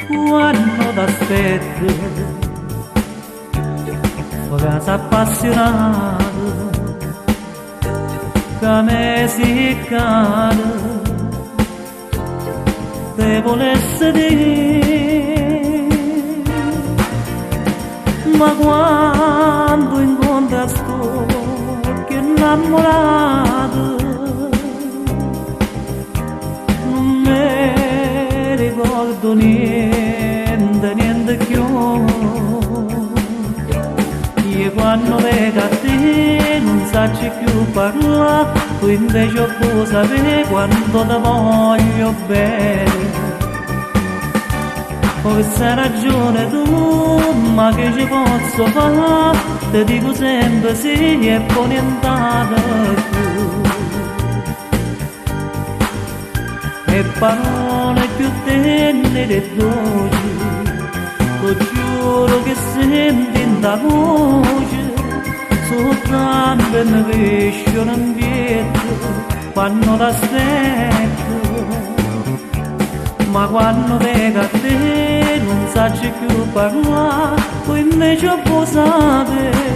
Quando t'aspetto, casa appassionato, che me si cade, te volesse dire, ma quando incontra sto che innamorato, non mi ricordo niente, niente più. Io quando vedo a te non sacci più parlare, tu invece puoi sapere quanto ti voglio bene. Questa ragione tu, ma che ci posso fare? Ti dico sempre sì e poi nient'altro più. E parole più tenere e dolci, lo giuro che senti in ta voce, soltanto mi crescono in pietro quando t'aspetto. Ma quando vedo a te non sacci più parlare, tu invece puoi sapere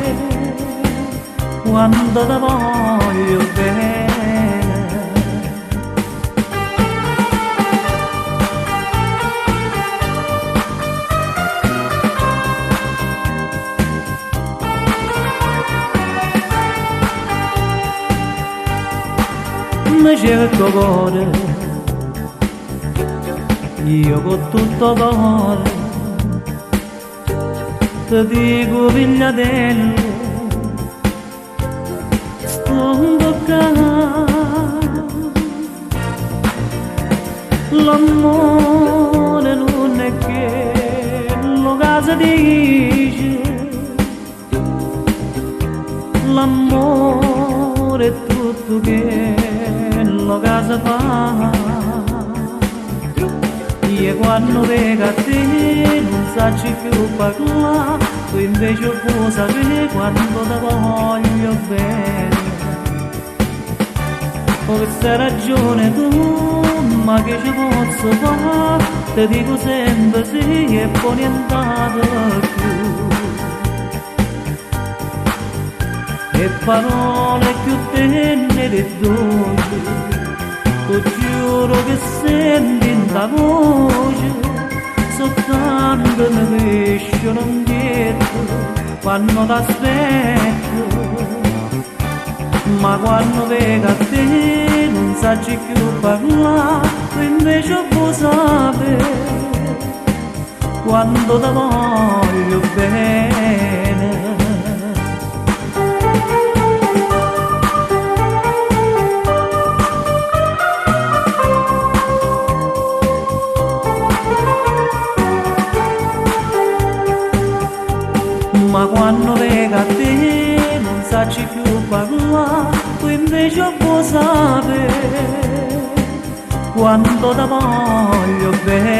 quando ti voglio bene. Mi cerco cuore, io con tutto cuore, ti dico figliatello, sto toccando. L'amore non è che lo casa dice, l'amore è tutto che lo casa fa. Io quando vedo a te non sacci più parlare, tu invece puoi sapere quanto ti voglio bene. Questa ragione tu, ma che ci posso fare? Ti dico sempre sì e poi nient'altro più. E parole più tenere e dolci, lo giuro che senti in ta voce, soltanto mi crescono indietro quando t'aspetto. Ma quando vedo a te non sacci più parlare, tu invece puoi sapere quando ti voglio bene. Ma quando vedo a te non sacci più parlare, tu invece puoi sapere quanto ti voglio bene.